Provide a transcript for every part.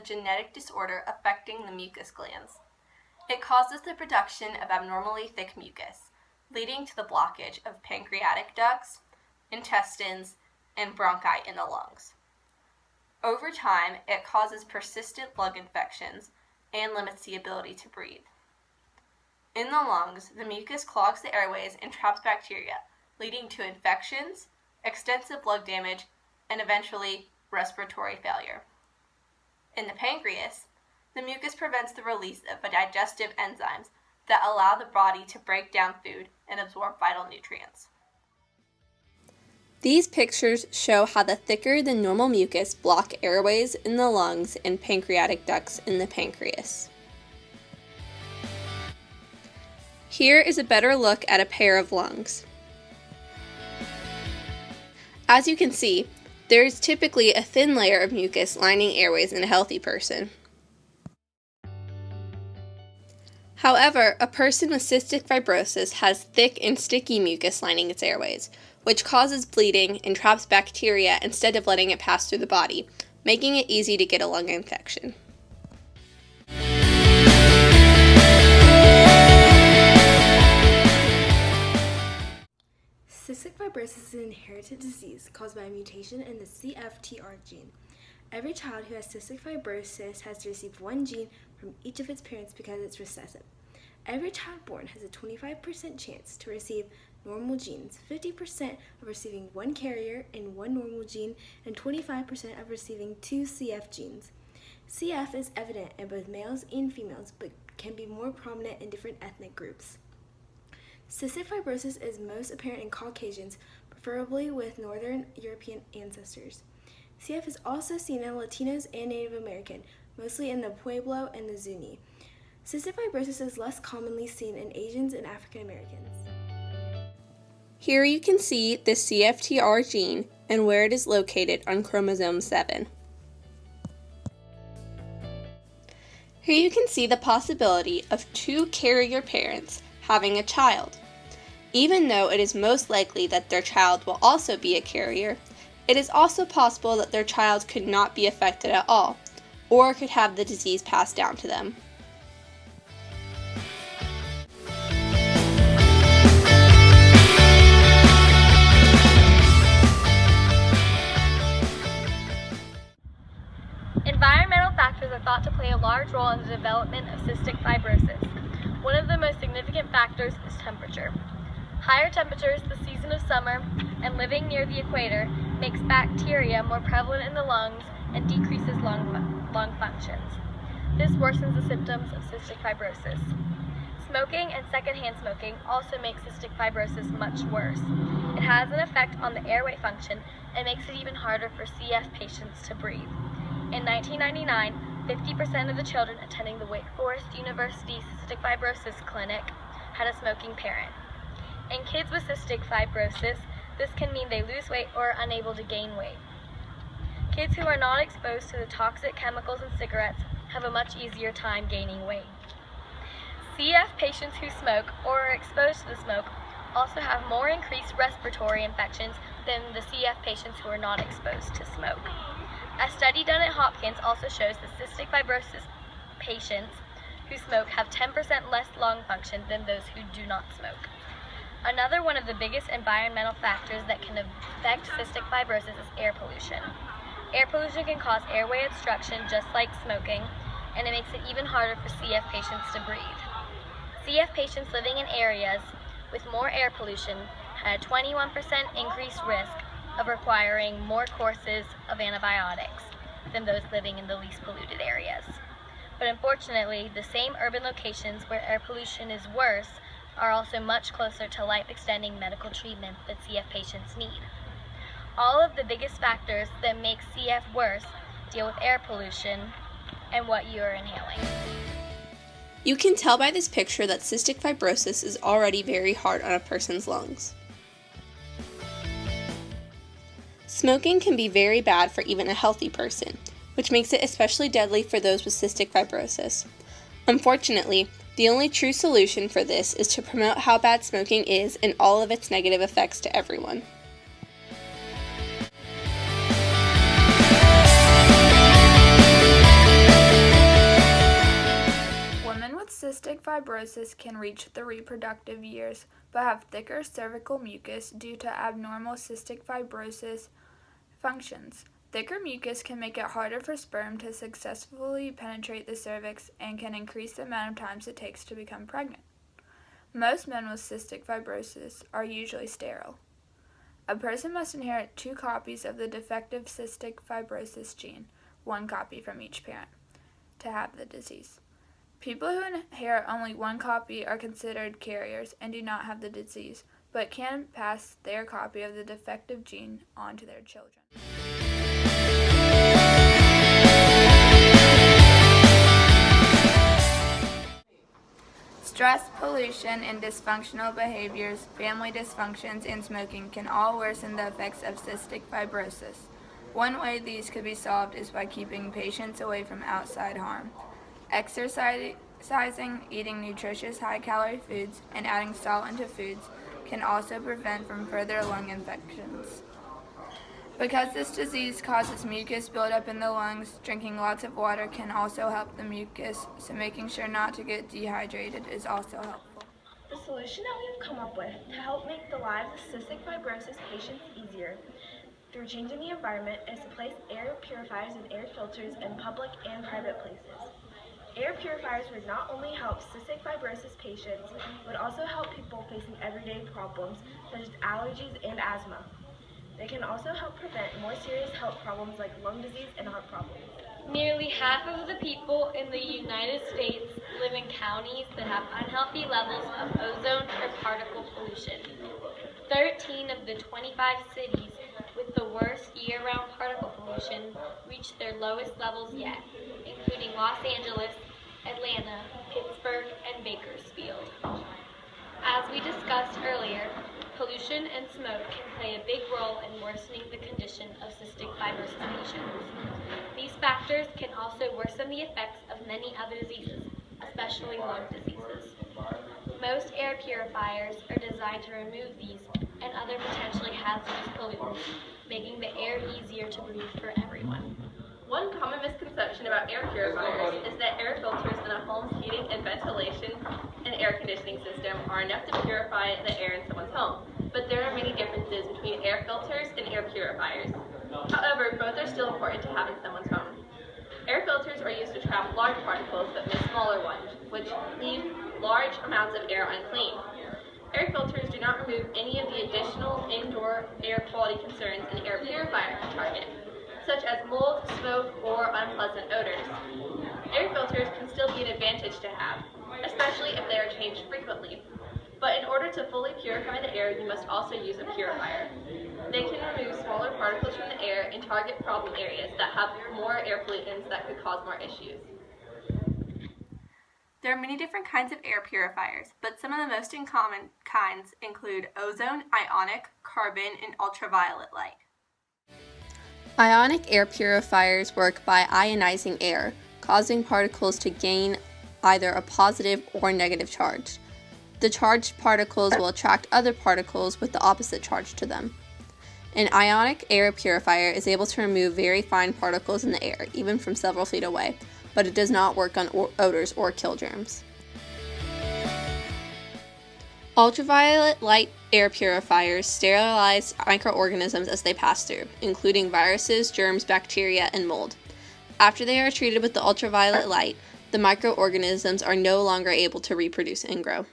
genetic disorder affecting the mucus glands. It causes the production of abnormally thick mucus, leading to the blockage of pancreatic ducts, intestines, and bronchi in the lungs. Over time, it causes persistent lung infections and limits the ability to breathe. In the lungs, the mucus clogs the airways and traps bacteria, leading to infections, extensive lung damage, and eventually respiratory failure. In the pancreas, the mucus prevents the release of digestive enzymes that allow the body to break down food and absorb vital nutrients. These pictures show how the thicker than normal mucus block airways in the lungs and pancreatic ducts in the pancreas. Here is a better look at a pair of lungs. As you can see, there is typically a thin layer of mucus lining airways in a healthy person. However, a person with cystic fibrosis has thick and sticky mucus lining its airways, which causes bleeding and traps bacteria instead of letting it pass through the body, making it easy to get a lung infection. Cystic fibrosis is an inherited disease caused by a mutation in the CFTR gene. Every child who has cystic fibrosis has to receive one gene from each of its parents because it's recessive. Every child born has a 25% chance to receive normal genes, 50% of receiving one carrier and one normal gene, and 25% of receiving two CF genes. CF is evident in both males and females, but can be more prominent in different ethnic groups. Cystic fibrosis is most apparent in Caucasians, preferably with Northern European ancestors. CF is also seen in Latinos and Native American, mostly in the Pueblo and the Zuni. Cystic fibrosis is less commonly seen in Asians and African Americans. Here you can see the CFTR gene and where it is located on chromosome 7. Here you can see the possibility of two carrier parents having a child. Even though it is most likely that their child will also be a carrier, it is also possible that their child could not be affected at all, or could have the disease passed down to them. Environmental factors are thought to play a large role in the development of cystic fibrosis. One of the most significant factors is temperature. Higher temperatures, the season of summer, and living near the equator makes bacteria more prevalent in the lungs and decreases lung functions. This worsens the symptoms of cystic fibrosis. Smoking and secondhand smoking also makes cystic fibrosis much worse. It has an effect on the airway function and makes it even harder for CF patients to breathe. In 1999, 50% of the children attending the Wake Forest University Cystic Fibrosis Clinic had a smoking parent. In kids with cystic fibrosis, this can mean they lose weight or are unable to gain weight. Kids who are not exposed to the toxic chemicals in cigarettes have a much easier time gaining weight. CF patients who smoke or are exposed to the smoke also have more increased respiratory infections than the CF patients who are not exposed to smoke. A study done at Hopkins also shows that cystic fibrosis patients who smoke have 10% less lung function than those who do not smoke. Another one of the biggest environmental factors that can affect cystic fibrosis is air pollution. Air pollution can cause airway obstruction just like smoking, and it makes it even harder for CF patients to breathe. CF patients living in areas with more air pollution had a 21% increased risk of requiring more courses of antibiotics than those living in the least polluted areas. But unfortunately, the same urban locations where air pollution is worse are also much closer to life-extending medical treatment that CF patients need. All of the biggest factors that make CF worse deal with air pollution and what you are inhaling. You can tell by this picture that cystic fibrosis is already very hard on a person's lungs. Smoking can be very bad for even a healthy person, which makes it especially deadly for those with cystic fibrosis. Unfortunately, the only true solution for this is to promote how bad smoking is and all of its negative effects to everyone. fibrosis can reach the reproductive years but have thicker cervical mucus due to abnormal cystic fibrosis functions. Thicker mucus can make it harder for sperm to successfully penetrate the cervix and can increase the amount of times it takes to become pregnant. Most men with cystic fibrosis are usually sterile. A person must inherit 2 copies of the defective cystic fibrosis gene, 1 copy from each parent, to have the disease. People who inherit only 1 copy are considered carriers and do not have the disease, but can pass their copy of the defective gene on to their children. Stress, pollution, and dysfunctional behaviors, family dysfunctions, and smoking can all worsen the effects of cystic fibrosis. One way these could be solved is by keeping patients away from outside harm. Exercising, eating nutritious high-calorie foods, and adding salt into foods can also prevent from further lung infections. Because this disease causes mucus buildup in the lungs, drinking lots of water can also help the mucus, so making sure not to get dehydrated is also helpful. The solution that we've come up with to help make the lives of cystic fibrosis patients easier through changing the environment is to place air purifiers and air filters in public and private places. Air purifiers would not only help cystic fibrosis patients, but also help people facing everyday problems such as allergies and asthma. They can also help prevent more serious health problems like lung disease and heart problems. Nearly half of the people in the United States live in counties that have unhealthy levels of ozone or particle pollution. 13 of the 25 cities with the worst year-round particle pollution reached their lowest levels yet, including Los Angeles, Atlanta, Pittsburgh, and Bakersfield. As we discussed earlier, pollution and smoke can play a big role in worsening the condition of cystic fibrosis patients. These factors can also worsen the effects of many other diseases, especially lung diseases. Most air purifiers are designed to remove these and other potentially hazardous pollutants, making the air easier to breathe for everyone. One common misconception about air purifiers is that air filters in a home's heating and ventilation and air conditioning system are enough to purify the air in someone's home, but there are many differences between air filters and air purifiers. However, both are still important to have in someone's home. Air filters are used to trap large particles but miss smaller ones, which leave large amounts of air unclean. Air filters do not remove any of the additional indoor air quality concerns an air purifier can target, such as mold, smoke, or unpleasant odors. Air filters can still be an advantage to have, especially if they are changed frequently. But in order to fully purify the air, you must also use a purifier. They can remove smaller particles from the air and target problem areas that have more air pollutants that could cause more issues. There are many different kinds of air purifiers, but some of the most common kinds include ozone, ionic, carbon, and ultraviolet light. Ionic air purifiers work by ionizing air, causing particles to gain either a positive or negative charge. The charged particles will attract other particles with the opposite charge to them. An ionic air purifier is able to remove very fine particles in the air, even from several feet away, but it does not work on odors or kill germs. Ultraviolet light air purifiers sterilize microorganisms as they pass through, including viruses, germs, bacteria, and mold. After they are treated with the ultraviolet light, the microorganisms are no longer able to reproduce and grow.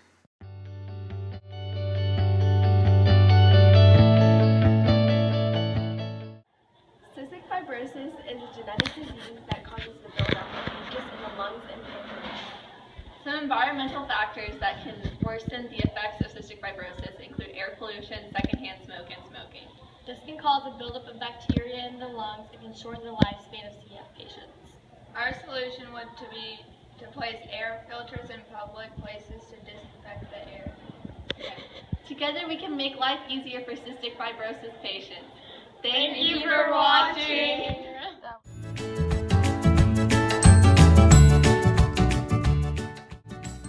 Cystic fibrosis is a genetic disease that causes the buildup of mucus in the lungs and pancreas. Some environmental factors that can worsen the effects of cystic fibrosis include air pollution, secondhand smoke, and smoking. This can cause a buildup of bacteria in the lungs and can shorten the lifespan of CF patients. Our solution would be to place air filters in public places to disinfect the air. Together we can make life easier for cystic fibrosis patients. Thank you for watching.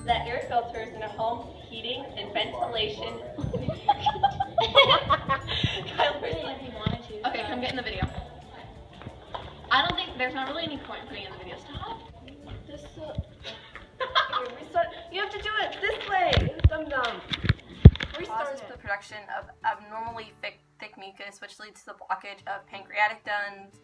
That air filters in a home's heating and ventilation. Okay, come get in the video. I don't think there's not really any point in putting in the video. Stop. You have to do production of abnormally thick mucus, which leads to the blockage of pancreatic ducts.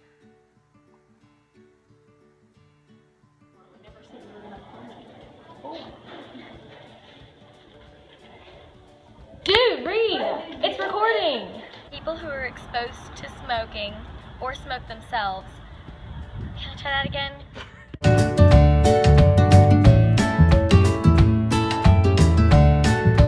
Dude, read! It's recording! People who are exposed to smoking or smoke themselves. Can I try that again?